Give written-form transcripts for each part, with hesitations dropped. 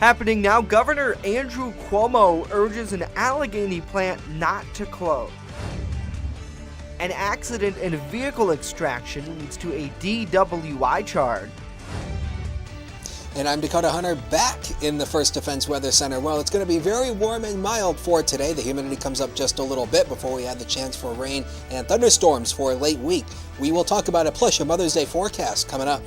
Happening now, Governor Andrew Cuomo urges an Allegheny plant not to close. An accident and vehicle extraction leads to a DWI charge. And I'm Dakota Hunter, back in the First Defense Weather Center. Well, it's going to be very warm and mild for today. The humidity comes up just a little bit before we have the chance for rain and thunderstorms for a late week. We will talk about it, plus your Mother's Day forecast coming up.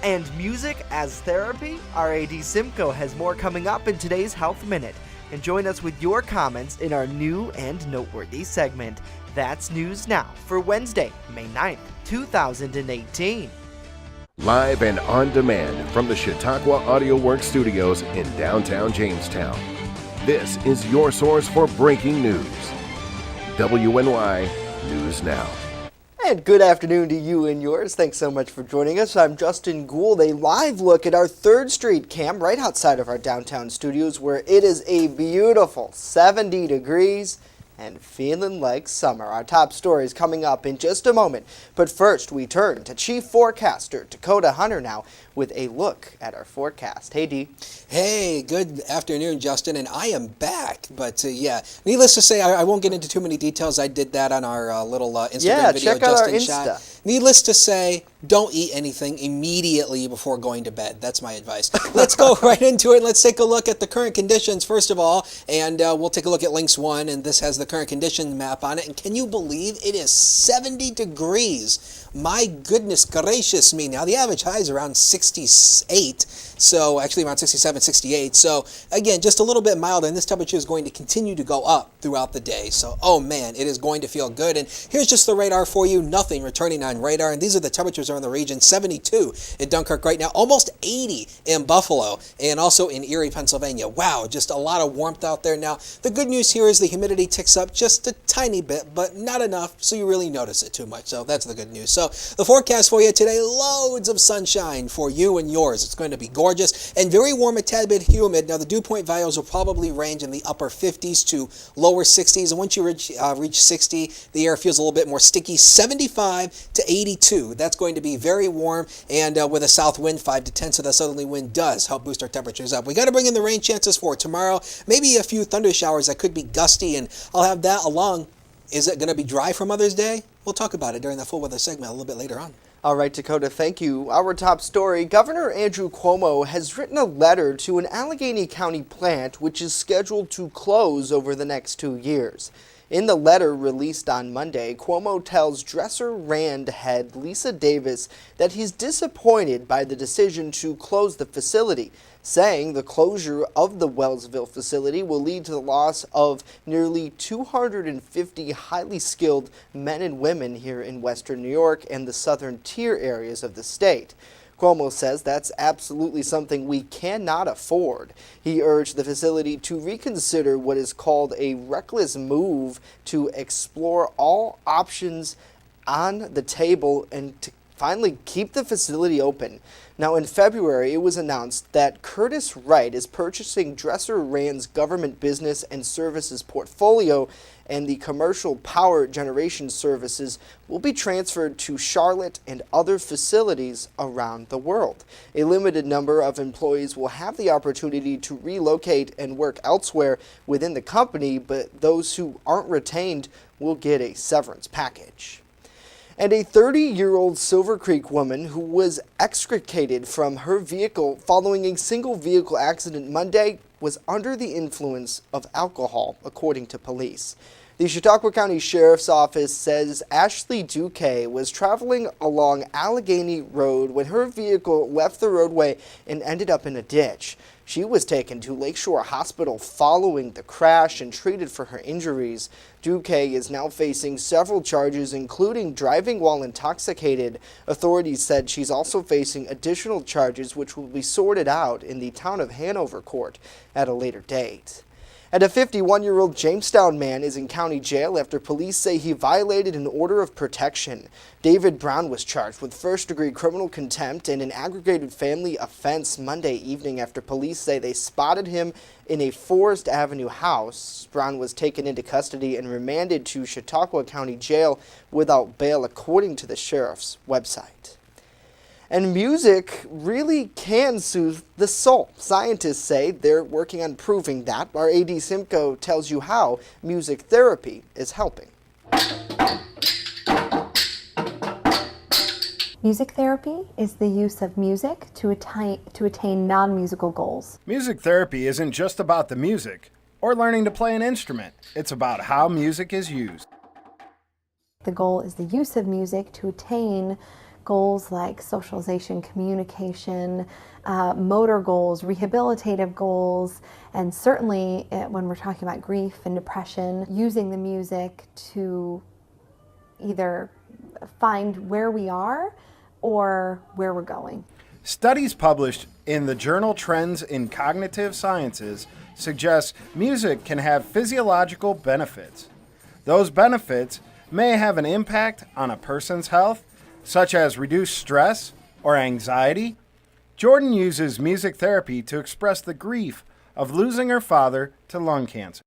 And music as therapy? RAD Simcoe has more coming up in today's Health Minute. And join us with your comments in our new and noteworthy segment. That's News Now for Wednesday, May 9th, 2018. Live and on demand from the Chautauqua Audio Works studios in downtown Jamestown. This is your source for breaking news. WNY News Now. And good afternoon to you and yours. Thanks so much for joining us. I'm Justin Gould. A live look at our 3rd Street Cam right outside of our downtown studios, where it is a beautiful 70 degrees and feeling like summer. Our top stories coming up in just a moment. But first, we turn to Chief Forecaster Dakota Hunter now with a look at our forecast. Hey, D. Hey, good afternoon, Justin, and I am back. But needless to say, I won't get into too many details. I did that on our little Instagram video check out our Justin Insta. shot. Needless to say, don't eat anything immediately before going to bed. That's my advice. Let's go right into it. Let's take a look at the current conditions first of all, and we'll take a look at Links 1, and this has the current condition map on it. And can you believe it is 70 degrees? My goodness gracious me. Now, the average high is around 68, so actually around 67, 68. So, again, just a little bit milder, and this temperature is going to continue to go up throughout the day. So, oh man, it is going to feel good. And here's just the radar for you. Nothing returning on radar, and these are the temperatures around the region. 72 in Dunkirk right now, almost 80 in Buffalo, and also in Erie, Pennsylvania. Wow, just a lot of warmth out there now. The good news here is the humidity ticks up just a tiny bit, but not enough so you really notice it too much. So that's the good news. So the forecast for you today, loads of sunshine for you and yours. It's going to be gorgeous and very warm, a tad bit humid. Now the dew point values will probably range in the upper 50s to lower 60s, and once you reach 60, the air feels a little bit more sticky. 75 to 82. That's going to be very warm, and with a south wind 5 to 10, so the southerly wind does help boost our temperatures up. We got to bring in the rain chances for tomorrow. Maybe a few thunder showers that could be gusty, and I'll have that along. Is it going to be dry for Mother's Day? We'll talk about it during the full weather segment a little bit later on. All right, Dakota, thank you. Our top story, Governor Andrew Cuomo has written a letter to an Allegheny County plant which is scheduled to close over the next 2 years. In the letter released on Monday, Cuomo tells Dresser-Rand head Lisa Davis that he's disappointed by the decision to close the facility, saying the closure of the Wellsville facility will lead to the loss of nearly 250 highly skilled men and women here in Western New York and the southern tier areas of the state. Cuomo says that's absolutely something we cannot afford. He urged the facility to reconsider what is called a reckless move to explore all options on the table and to finally keep the facility open. Now, in February, it was announced that Curtis Wright is purchasing Dresser-Rand's government business and services portfolio, and the commercial power generation services will be transferred to Charlotte and other facilities around the world. A limited number of employees will have the opportunity to relocate and work elsewhere within the company, but those who aren't retained will get a severance package. And a 30-year-old Silver Creek woman who was extricated from her vehicle following a single vehicle accident Monday was under the influence of alcohol, according to police. The Chautauqua County Sheriff's Office says Ashley Duque was traveling along Allegheny Road when her vehicle left the roadway and ended up in a ditch. She was taken to Lakeshore Hospital following the crash and treated for her injuries. Duque is now facing several charges, including driving while intoxicated. Authorities said she's also facing additional charges which will be sorted out in the Town of Hanover court at a later date. And a 51-year-old Jamestown man is in county jail after police say he violated an order of protection. David Brown was charged with first-degree criminal contempt and an aggravated family offense Monday evening after police say they spotted him in a Forest Avenue house. Brown was taken into custody and remanded to Chautauqua County Jail without bail, according to the sheriff's website. And music really can soothe the soul. Scientists say they're working on proving that. Our AD Simcoe tells you how music therapy is helping. Music therapy is the use of music to attain non-musical goals. Music therapy isn't just about the music or learning to play an instrument. It's about how music is used. The goal is the use of music to attain goals like socialization, communication, motor goals, rehabilitative goals, and certainly when we're talking about grief and depression, using the music to either find where we are or where we're going. Studies published in the journal Trends in Cognitive Sciences suggest music can have physiological benefits. Those benefits may have an impact on a person's health, such as reduced stress or anxiety. Jordan uses music therapy to express the grief of losing her father to lung cancer.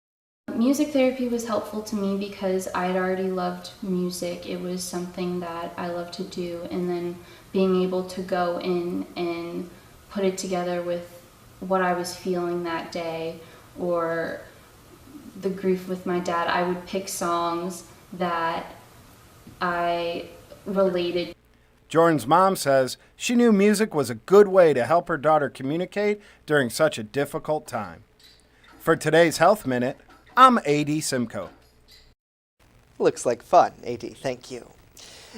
Music therapy was helpful to me because I had already loved music. It was something that I loved to do, and then being able to go in and put it together with what I was feeling that day or the grief with my dad, I would pick songs that I related. Jordan's mom says she knew music was a good way to help her daughter communicate during such a difficult time. For today's Health Minute, I'm AD Simcoe. Looks like fun, AD. Thank you.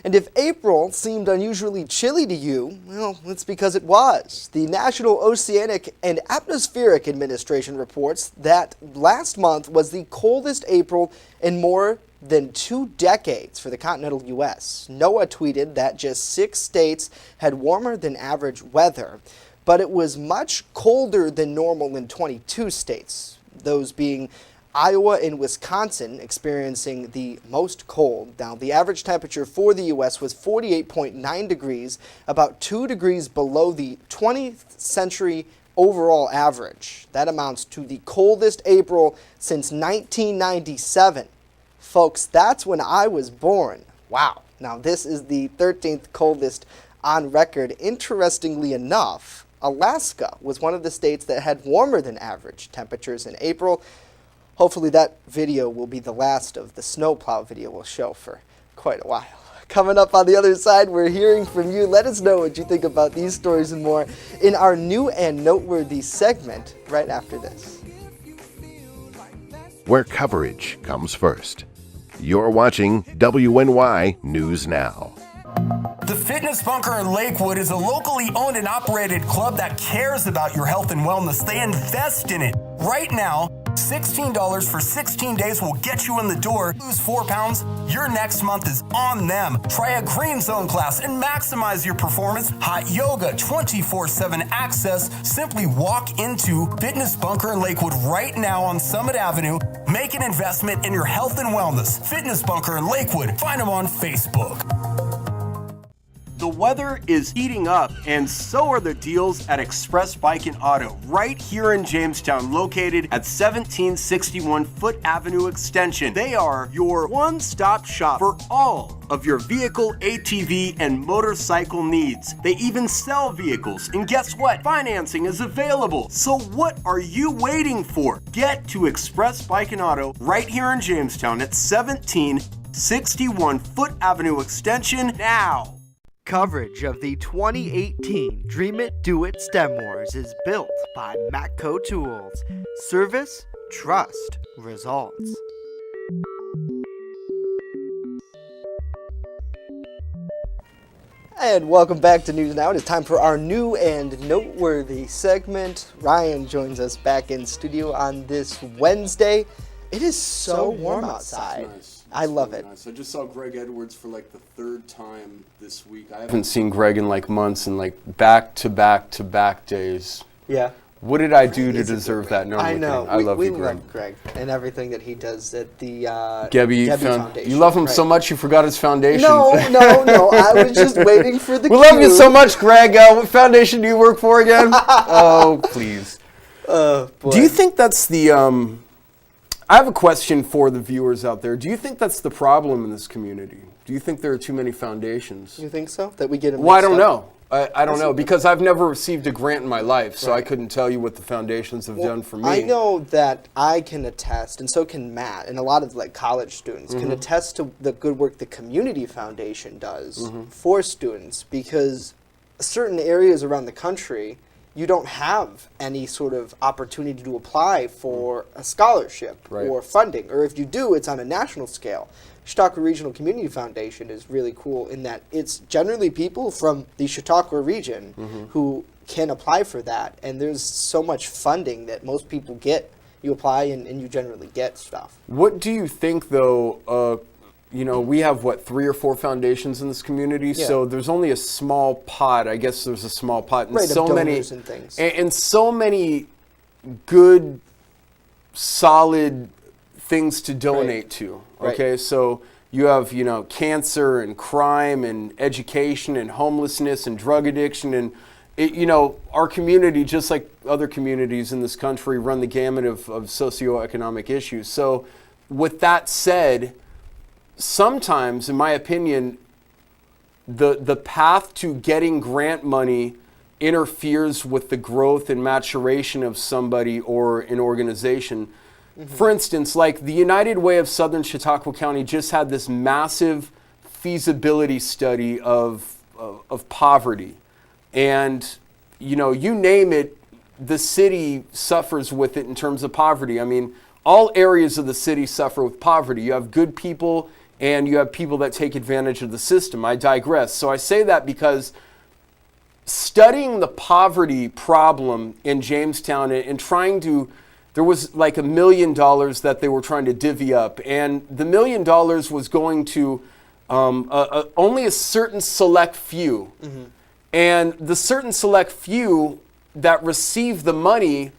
And if April seemed unusually chilly to you, well, it's because it was. The National Oceanic and Atmospheric Administration reports that last month was the coldest April in more than 2 decades for the continental U.S. NOAA tweeted that just 6 states had warmer than average weather, but it was much colder than normal in 22 states, those being Iowa and Wisconsin experiencing the most cold. Now, the average temperature for the U.S. was 48.9 degrees, about 2 degrees below the 20th century overall average. That amounts to the coldest April since 1997. Folks, that's when I was born. Wow. Now, this is the 13th coldest on record. Interestingly enough, Alaska was one of the states that had warmer than average temperatures in April. Hopefully that video will be the last of the snowplow video we'll show for quite a while. Coming up on the other side, we're hearing from you. Let us know what you think about these stories and more in our new and noteworthy segment right after this. Where coverage comes first. You're watching WNY News Now. The Fitness Bunker in Lakewood is a locally owned and operated club that cares about your health and wellness. They invest in it. Right now, $16 for 16 days will get you in the door. Lose 4 pounds, your next month is on them. Try a green zone class and maximize your performance. Hot yoga, 24/7 access. Simply walk into Fitness Bunker in Lakewood right now on Summit Avenue. Make an investment in your health and wellness. Fitness Bunker in Lakewood. Find them on Facebook. The weather is heating up, and so are the deals at Express Bike and Auto, right here in Jamestown, located at 1761 Foot Avenue Extension. They are your one-stop shop for all of your vehicle, ATV, and motorcycle needs. They even sell vehicles, and guess what? Financing is available. So what are you waiting for? Get to Express Bike and Auto right here in Jamestown at 1761 Foot Avenue Extension now. Coverage of the 2018 Dream It, Do It STEM Wars is built by Matco Tools. Service, trust, results. And welcome back to News Now. It is time for our new and noteworthy segment. Ryan joins us back in studio on this Wednesday. It is so warm outside. Nice. I love it. Nice. I just saw Greg Edwards for like the 3rd time this week. I haven't seen Greg in like months, and like back to back days. Yeah. What did I do to deserve that? No, I know. I love you, We Greg. love Greg and everything that he does at the Gebby Foundation. You love him right. so much you forgot his foundation. No. I was just waiting for the We love you so much, Greg. What foundation do you work for again? Oh, please. Boy. Do you think that's the... I have a question for the viewers out there. Do you think that's the problem in this community? Do you think there are too many foundations? You think so? That we get him Well, I mixed don't up? know. I don't know, because I've never received a grant in my life, so I couldn't tell you what the foundations have done for me. I know that I can attest, and so can Matt, and a lot of like college students can attest to the good work the Community Foundation does for students, because certain areas around the country, you don't have any sort of opportunity to apply for a scholarship or funding, or if you do, it's on a national scale. Chautauqua Regional Community Foundation is really cool in that it's generally people from the Chautauqua region who can apply for that, and there's so much funding that most people get. You apply and you generally get stuff. What do you think, though? You know, we have, 3 or 4 foundations in this community, so there's only a small pot. I guess there's a small pot. And so of many donors and things. And so many good, solid things to donate to. Okay, so you have, cancer and crime and education and homelessness and drug addiction and, our community, just like other communities in this country, run the gamut of socioeconomic issues. So with that said, sometimes, in my opinion, the path to getting grant money interferes with the growth and maturation of somebody or an organization. For instance, like the United Way of Southern Chautauqua County just had this massive feasibility study of poverty. And, you name it, the city suffers with it in terms of poverty. I mean, all areas of the city suffer with poverty. You have good people and you have people that take advantage of the system. I digress. So I say that because studying the poverty problem in Jamestown and trying to, there was like $1 million that they were trying to divvy up, and the $1 million was going to only a certain select few. And the certain select few that received the money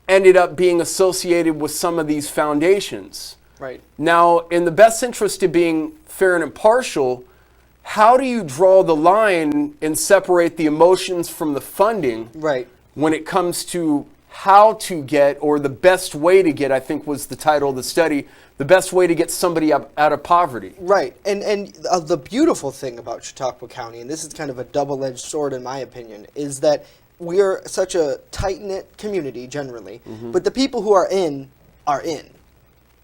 ended up being associated with some of these foundations. Right. Now, in the best interest of being fair and impartial, how do you draw the line and separate the emotions from the funding when it comes to how to get, or the best way to get, I think was the title of the study, the best way to get somebody out of poverty. Right, and the beautiful thing about Chautauqua County, and this is kind of a double-edged sword in my opinion, is that we are such a tight-knit community generally, but the people who are in,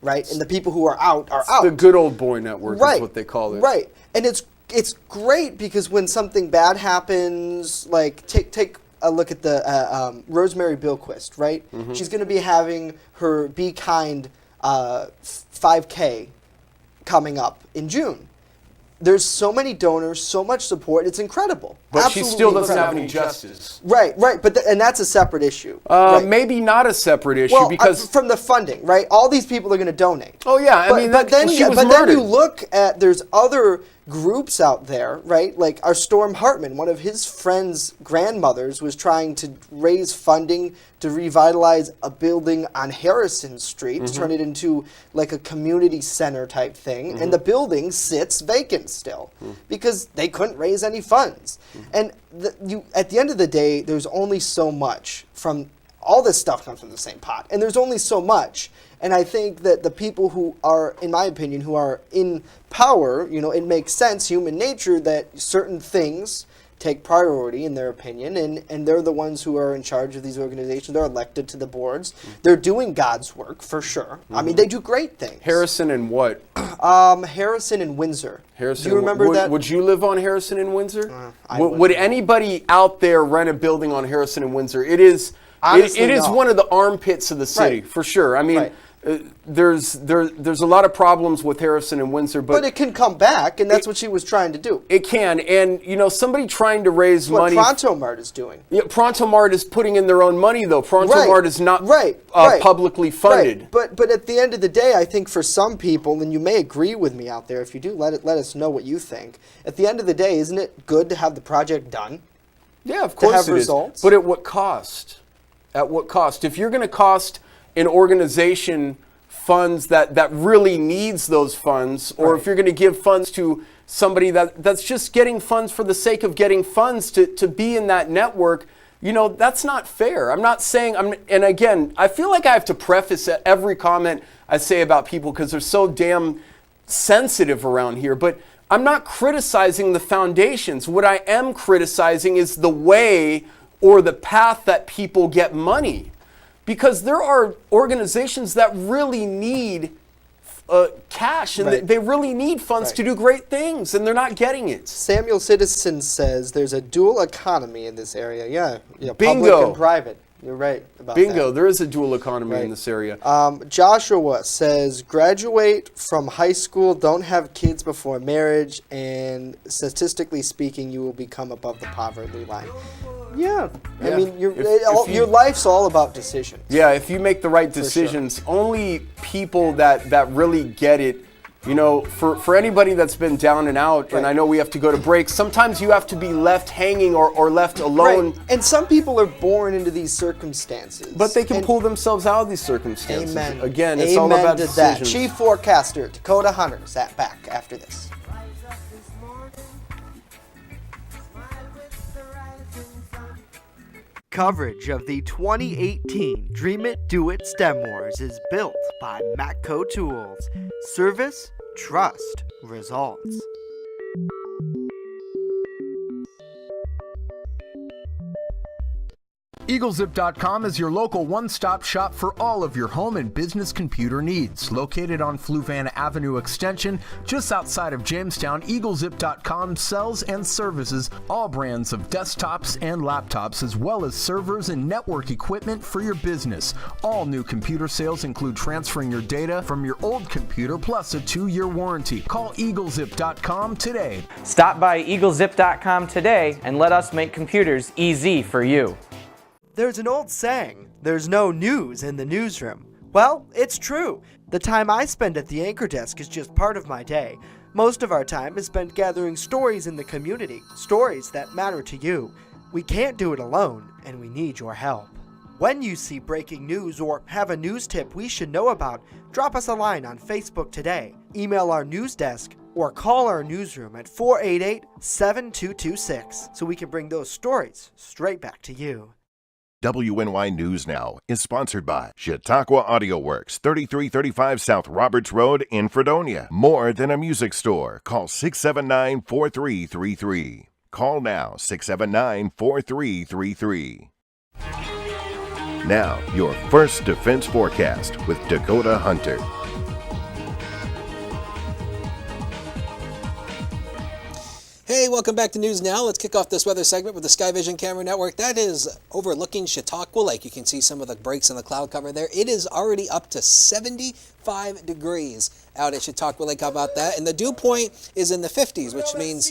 right? And the people who are out. The good old boy network is what they call it. Right, and it's great because when something bad happens, like take a look at the Rosemary Bilquist, right? She's going to be having her Be Kind 5K coming up in June. There's so many donors, so much support. It's incredible. But Absolutely she still doesn't have incredible. any justice. Right, but and that's a separate issue. Right. Maybe not a separate issue Well, because from the funding, right? All these people are going to donate. Oh yeah, I mean, but then she was then murdered. you look at there's other groups out there, right? Like our Storm Hartman, one of his friends' grandmothers was trying to raise funding to revitalize a building on Harrison Street, to turn it into like a community center type thing, and the building sits vacant still because they couldn't raise any funds. And at the end of the day, there's only so much from all this stuff comes from the same pot, and there's only so much. And I think that the people who are, in my opinion, who are in power, it makes sense, human nature, that certain things take priority in their opinion, and they're the ones who are in charge of these organizations. They're elected to the boards. They're doing God's work, for sure. I mean, they do great things. Harrison and what? Harrison and Windsor. Harrison. Do you remember that? Would you live on Harrison and Windsor? Would anybody out there rent a building on Harrison and Windsor? It is. Honestly, it is no. one of the armpits of the city, for sure. I mean, there's a lot of problems with Harrison and Windsor, but it can come back, and that's what she was trying to do. It can, and somebody trying to raise money. What Pronto Mart is doing. Yeah, Pronto Mart is putting in their own money, though. Pronto Mart is not publicly funded. Right. But at the end of the day, I think for some people, and you may agree with me out there, if you do, let us know what you think. At the end of the day, isn't it good to have the project done? Yeah, of course to have it results? is. But at what cost? At what cost? If you're going to cost an organization funds that really needs those funds, or if you're going to give funds to somebody that's just getting funds for the sake of getting funds to be in that network, that's not fair. I'm not saying, and again, I feel like I have to preface every comment I say about people because they're so damn sensitive around here, but I'm not criticizing the foundations. What I am criticizing is the way or the path that people get money. Because there are organizations that really need cash, and Right. they really need funds to do great things, and they're not getting it. Samuel Citizen says there's a dual economy in this area. Yeah, public Bingo. and private. You're right about that. Bingo, there is a dual economy in Right. this area. Joshua says, graduate from high school, don't have kids before marriage, and statistically speaking, you will become above the poverty line. Yeah, I Yeah. mean, If you- your life's all about decisions. Yeah, if you make the right decisions, only people that really get it, you know, for anybody that's been down and out, and I know we have to go to break, sometimes you have to be left hanging or left alone. Right. And some people are born into these circumstances. But they can And pull themselves out of these circumstances. Amen. Again, it's Amen all about to decisions. that. Chief Forecaster Dakota Hunter sat back after this. Coverage of the 2018 Dream It, Do It STEM Wars is built by Matco Tools. Service, trust, results. EagleZip.com is your local one-stop shop for all of your home and business computer needs. Located on Fluvan Avenue Extension, just outside of Jamestown, EagleZip.com sells and services all brands of desktops and laptops, as well as servers and network equipment for your business. All new computer sales include transferring your data from your old computer plus a 2-year warranty. Call EagleZip.com today. Stop by EagleZip.com today and let us make computers easy for you. There's an old saying, there's no news in the newsroom. Well, it's true. The time I spend at the anchor desk is just part of my day. Most of our time is spent gathering stories in the community, stories that matter to you. We can't do it alone, and we need your help. When you see breaking news or have a news tip we should know about, drop us a line on Facebook today, email our news desk, or call our newsroom at 488-7226 so we can bring those stories straight back to you. WNY News Now is sponsored by Chautauqua Audio Works, 3335 South Roberts Road in Fredonia. More than a music store. Call 679-4333. Call now, 679-4333. Now, your first defense forecast with Dakota Hunter. Hey, welcome back to News Now. Let's kick off this weather segment with the Sky Vision Camera Network. That is overlooking Chautauqua Lake. You can see some of the breaks in the cloud cover there. It is already up to 75 degrees out at Chautauqua Lake. How about that? And the dew point is in the 50s, which means...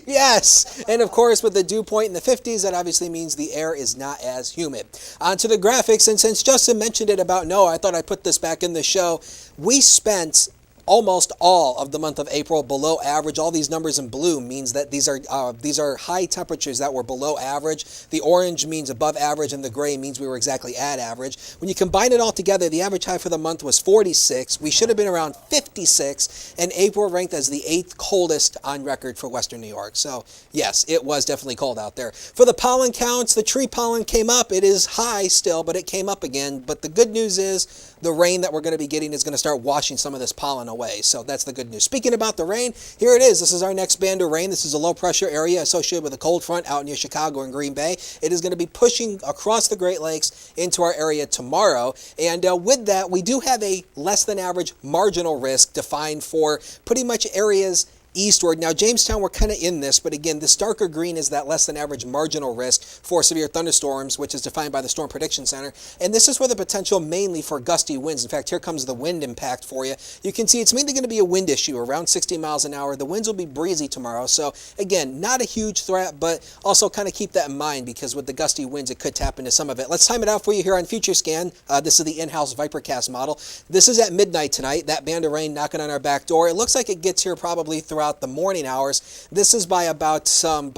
Yes! And of course, with the dew point in the 50s, that obviously means the air is not as humid. On to the graphics, and since Justin mentioned it about NOAA, I thought I'd put this back in the show. We spent almost all of the month of April below average. All these numbers in blue means that these are high temperatures that were below average. The orange means above average, and the gray means we were exactly at average. When you combine it all together, the average high for the month was 46. We should have been around 56, and April ranked as the 8th coldest on record for Western New York. So yes, it was definitely cold out there. For the pollen counts, the tree pollen came up. It is high still, but it came up again. But the good news is the rain that we're going to be getting is going to start washing some of this pollen away. So that's the good news. Speaking about the rain, here it is. This is our next band of rain. This is a low pressure area associated with a cold front out near Chicago and Green Bay. It is going to be pushing across the Great Lakes into our area tomorrow. And with that, we do have a less than average marginal risk defined for pretty much areas eastward. Now, Jamestown, we're kind of in this, but again, this darker green is that less than average marginal risk for severe thunderstorms, which is defined by the Storm Prediction Center. And this is where the potential mainly for gusty winds. In fact, here comes the wind impact for you. You can see it's mainly going to be a wind issue around 60 miles an hour. The winds will be breezy tomorrow. So again, not a huge threat, but also kind of keep that in mind because with the gusty winds, it could tap into some of it. Let's time it out for you here on Future Scan. This is the in-house Vipercast model. This is at midnight tonight. That band of rain knocking on our back door. It looks like it gets here probably throughout throughout the morning hours. This is by about 8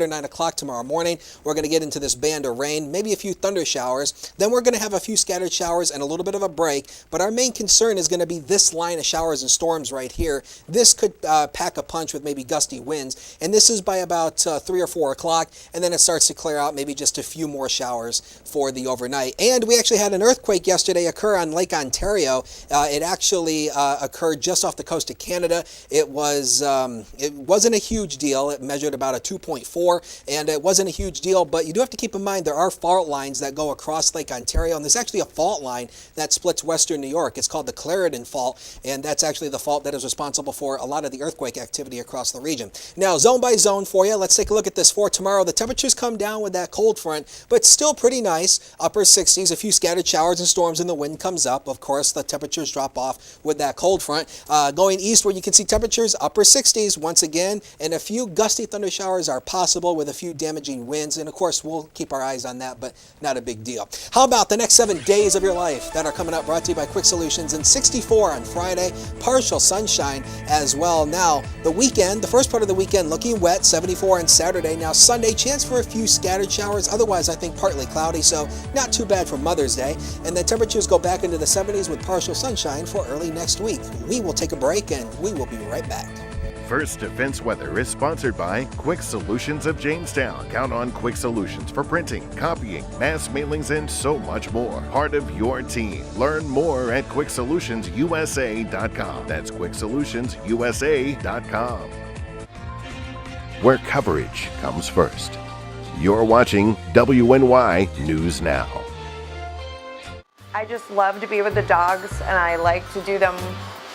or 9 o'clock tomorrow morning. We're going to get into this band of rain, maybe a few thunder showers. Then we're going to have a few scattered showers and a little bit of a break. But our main concern is going to be this line of showers and storms right here. This could pack a punch with maybe gusty winds. And this is by about 3 or 4 o'clock. And then it starts to clear out, maybe just a few more showers for the overnight. And we actually had an earthquake yesterday occur on Lake Ontario. It actually occurred just off the coast of Canada. It wasn't a huge deal. It measured about a 2.4, and it wasn't a huge deal, but you do have to keep in mind there are fault lines that go across Lake Ontario, and there's actually a fault line that splits western New York. It's called the Clarendon Fault, and that's actually the fault that is responsible for a lot of the earthquake activity across the region. Now, zone by zone for you, let's take a look at this for tomorrow. The temperatures come down with that cold front, but still pretty nice. Upper 60s, a few scattered showers and storms, and the wind comes up. Of course, the temperatures drop off with that cold front. Going east, where you can see temperatures upper 60s once again, and a few gusty thunder showers are possible with a few damaging winds. And of course, we'll keep our eyes on that, but not a big deal. How about the next 7 days of your life that are coming up, brought to you by Quick Solutions? And 64 on Friday, partial sunshine as well. Now, the weekend, the first part of the weekend looking wet, 74 on Saturday. Now, Sunday, chance for a few scattered showers. Otherwise, I think partly cloudy, so not too bad for Mother's Day. And the temperatures go back into the 70s with partial sunshine for early next week. We will take a break, and we will be right back. First Defense Weather is sponsored by Quick Solutions of Jamestown. Count on Quick Solutions for printing, copying, mass mailings, and so much more. Part of your team. Learn more at QuickSolutionsUSA.com. That's QuickSolutionsUSA.com. Where coverage comes first. You're watching WNY News Now. I just love to be with the dogs, and I like to do them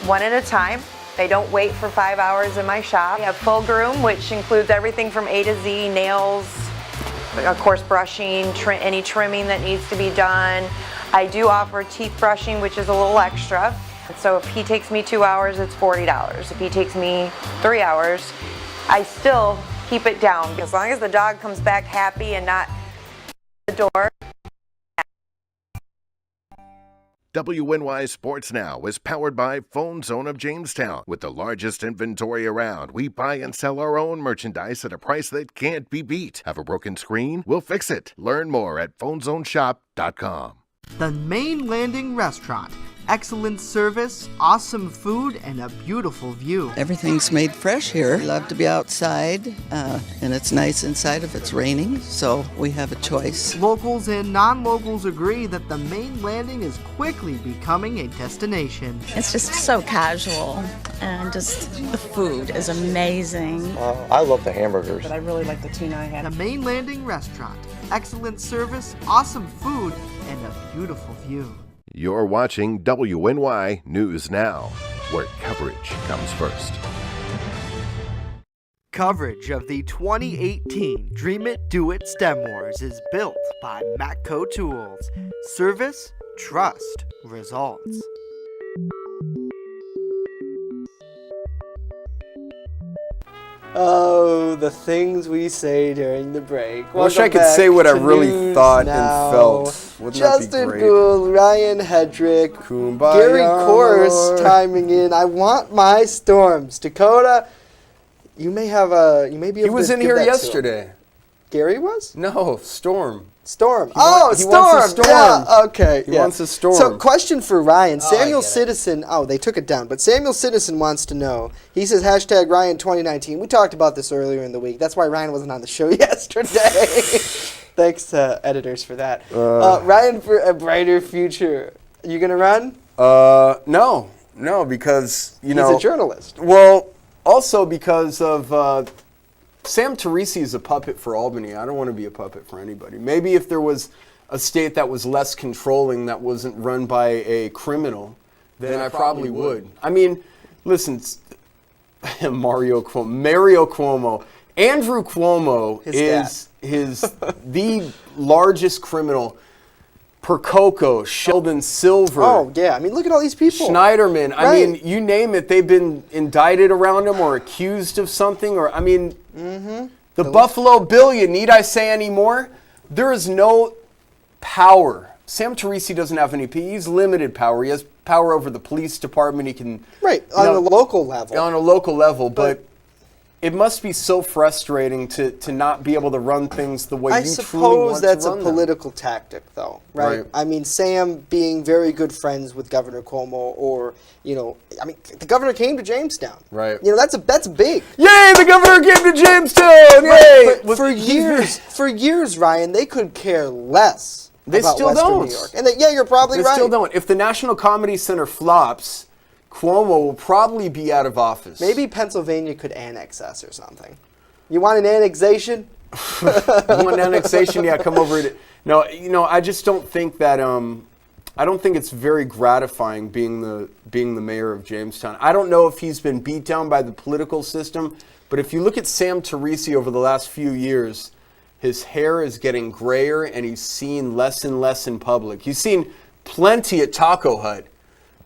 one at a time. They don't wait for 5 hours in my shop. We have full groom, which includes everything from A to Z, nails, of course brushing, any trimming that needs to be done. I do offer teeth brushing, which is a little extra. So if he takes me 2 hours, it's $40. If he takes me 3 hours, I still keep it down. As long as the dog comes back happy and not the door. WNY Sports Now is powered by Phone Zone of Jamestown. With the largest inventory around, we buy and sell our own merchandise at a price that can't be beat. Have a broken screen? We'll fix it. Learn more at PhoneZoneShop.com. The Main Landing Restaurant. Excellent service, awesome food, and a beautiful view. Everything's made fresh here. We love to be outside, and it's nice inside if it's raining, so we have a choice. Locals and non-locals agree that the Main Landing is quickly becoming a destination. It's just so casual, and just the food is amazing. I love the hamburgers. But I really like the tuna I had. The Main Landing Restaurant. Excellent service, awesome food, and a beautiful view. You're watching WNY News Now, where coverage comes first. Coverage of the 2018 Dream It, Do It STEM Wars is built by Matco Tools. Service, trust, results. Oh, the things we say during the break. I wish I could say what I really thought and felt. Wouldn't Justin that be great? Gould, Ryan Hedrick, Kumbaya, Gary Corse Lord. timing in. I want my storms. Dakota, you may be able to. He was in give here that to him. yesterday. Gary was? No, Storm. Storm. He Storm. wants a storm. Yeah, okay. He wants a storm. So, question for Ryan. Samuel I get it. Citizen. Oh, they took it down. But Samuel Citizen wants to know. He says, hashtag Ryan 2019. We talked about this earlier in the week. That's why Ryan wasn't on the show yesterday. Thanks, editors, for that. Ryan, for a brighter future. You going to run? No, because, you know. He's a journalist. Well, also because of Sam Teresi is a puppet for Albany. I don't want to be a puppet for anybody. Maybe if there was a state that was less controlling, that wasn't run by a criminal, then I probably would. I mean, listen, Mario Cuomo. Andrew Cuomo is the largest criminal. Percoco, Sheldon Silver. Oh, yeah. I mean, look at all these people. Schneiderman. Right. I mean, you name it. They've been indicted around him or accused of something. Or I mean, the Buffalo Bill, need I say any more? There is no power. Sam Teresi doesn't have any. He's limited power. He has power over the police department. He can on a local level. On a local level, but it must be so frustrating to not be able to run things the way you truly want to run them. I suppose that's a political tactic, though, right? I mean, Sam being very good friends with Governor Cuomo, or the governor came to Jamestown, right? That's big. Yay! The governor came to Jamestown! Yay! But for years, Ryan, they could care less. They about still Western don't. New York. And you're probably right. They still don't. If the National Comedy Center flops, Cuomo will probably be out of office. Maybe Pennsylvania could annex us or something. You want an annexation? You want an annexation? Yeah, come over to. No, I just don't think that. I don't think it's very gratifying being the mayor of Jamestown. I don't know if he's been beat down by the political system, but if you look at Sam Teresi over the last few years, his hair is getting grayer and he's seen less and less in public. He's seen plenty at Taco Hut.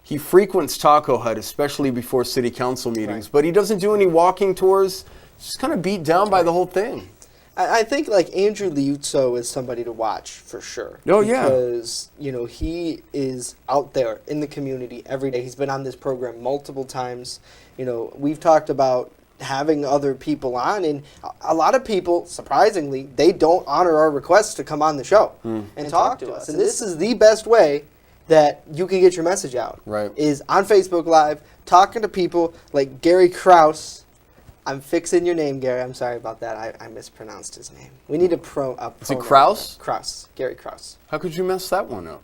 He frequents Taco Hut, especially before city council meetings, but he doesn't do any walking tours. He's just kind of beat down by the whole thing. I think Andrew Liuzzo is somebody to watch for sure. Oh, yeah. Because, he is out there in the community every day. He's been on this program multiple times. We've talked about having other people on, and a lot of people, surprisingly, they don't honor our requests to come on the show and talk to us. And this is the best way that you can get your message out. Right. Is on Facebook Live, talking to people like Gary Krause. I'm fixing your name, Gary. I'm sorry about that. I mispronounced his name. We need a Is it Krause? Krause. Gary Krause. How could you mess that one up?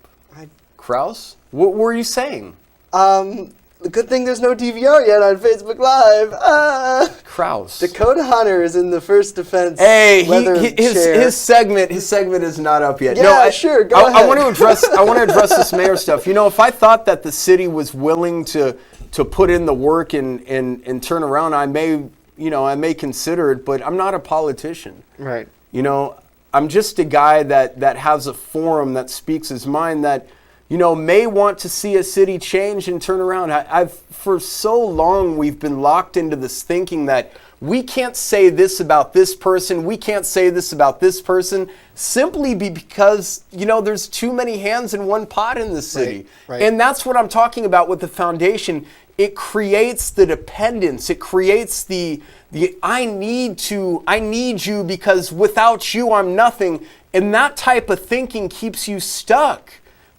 Krause? What were you saying? The good thing there's no DVR yet on Facebook Live. Krause. Dakota Hunter is in the first defense. Hey, his segment is not up yet. Yeah, sure. Go ahead. I want to address this mayor stuff. If I thought that the city was willing to put in the work and turn around, I may consider it, but I'm not a politician. Right. I'm just a guy that has a forum that speaks his mind, that may want to see a city change and turn around. For so long, we've been locked into this thinking that we can't say this about this person, we can't say this about this person, simply because, there's too many hands in one pot in the city. Right. And that's what I'm talking about with the foundation. It creates the dependence. It creates the I need you because without you, I'm nothing. And that type of thinking keeps you stuck.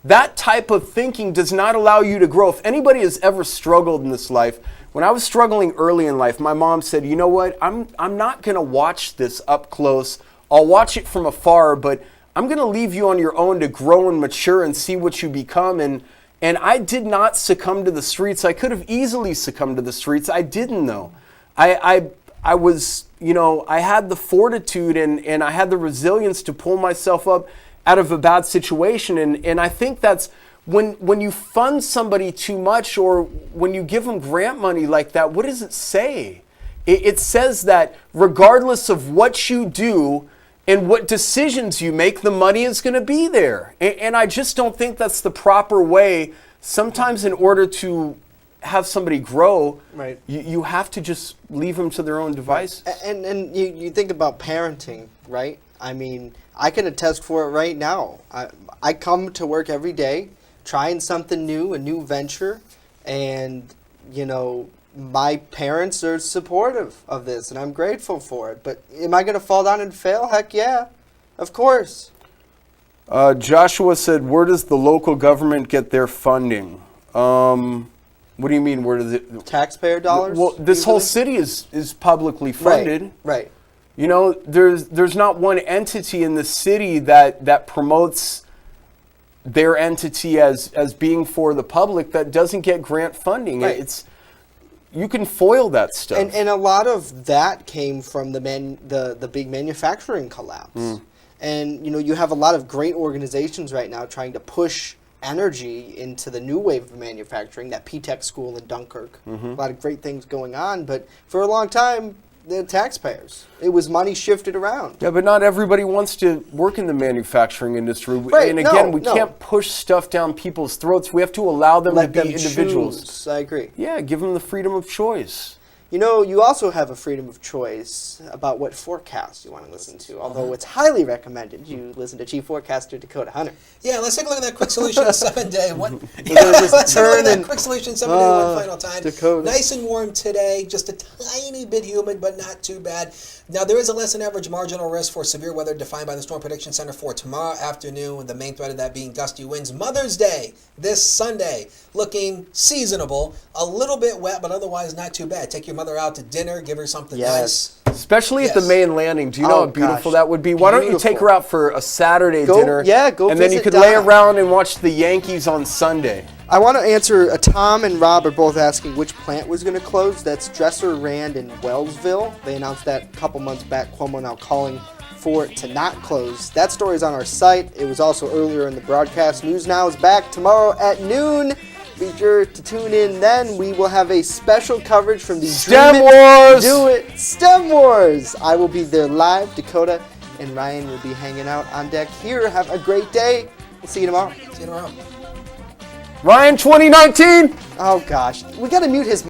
That type of thinking does not allow you to grow. If anybody has ever struggled in this life, when I was struggling early in life, my mom said, you know what, I'm not going to watch this up close. I'll watch it from afar, but I'm going to leave you on your own to grow and mature and see what you become. And I did not succumb to the streets. I could have easily succumbed to the streets. I didn't, though. I was, I had the fortitude and I had the resilience to pull myself up out of a bad situation. And I think that's when you fund somebody too much, or when you give them grant money like that, what does it say? It says that regardless of what you do and what decisions you make, the money is going to be there. And I just don't think that's the proper way. Sometimes in order to have somebody grow, right, you have to just leave them to their own devices. And you think about parenting, right? I mean, I can attest for it right now. I come to work every day trying something new, a new venture, and, my parents are supportive of this, and I'm grateful for it. But am I going to fall down and fail? Heck yeah, of course. Joshua said, where does the local government get their funding? What do you mean, where does it? Taxpayer dollars? Well, this whole city is publicly funded. Right. There's not one entity in the city that promotes their entity as being for the public that doesn't get grant funding. Right. You can foil that stuff. And a lot of that came from the big manufacturing collapse. And you have a lot of great organizations right now trying to push energy into the new wave of manufacturing, that P-Tech school in Dunkirk. A lot of great things going on, but for a long time, the taxpayers. It was money shifted around. Yeah, but not everybody wants to work in the manufacturing industry. Right, and again, we can't push stuff down people's throats. We have to allow them to be individuals. Choose. I agree. Yeah, give them the freedom of choice. You know, you also have a freedom of choice about what forecast you want to listen to, although it's highly recommended you listen to Chief Forecaster Dakota Hunter. Yeah, let's take a look at that Quick Solution 7-day one. We're gonna just Let's take a look turn at that and- Quick Solution 7-day one final time. Dakota. Nice and warm today, just a tiny bit humid, but not too bad. Now, there is a less than average marginal risk for severe weather defined by the Storm Prediction Center for tomorrow afternoon, with the main threat of that being gusty winds. Mother's Day, this Sunday, looking seasonable, a little bit wet, but otherwise not too bad. Take your mother out to dinner, give her something nice. Especially at the main landing. Do you know Oh, how beautiful gosh. that would be? Why don't you take her out for a Saturday dinner? Yeah, go and then you visit could lay Donna. around and watch the Yankees on Sunday. I want to answer, Tom and Rob are both asking which plant was going to close. That's Dresser Rand in Wellsville. They announced that a couple months back. Cuomo now calling for it to not close. That story is on our site. It was also earlier in the broadcast. News Now is back tomorrow at noon. Be sure to tune in then. We will have a special coverage from the STEM Dream It, Wars! Do It STEM Wars. I will be there live. Dakota and Ryan will be hanging out on deck here. Have a great day. We'll see you tomorrow. See you tomorrow. Ryan 2019! Oh gosh, we gotta mute his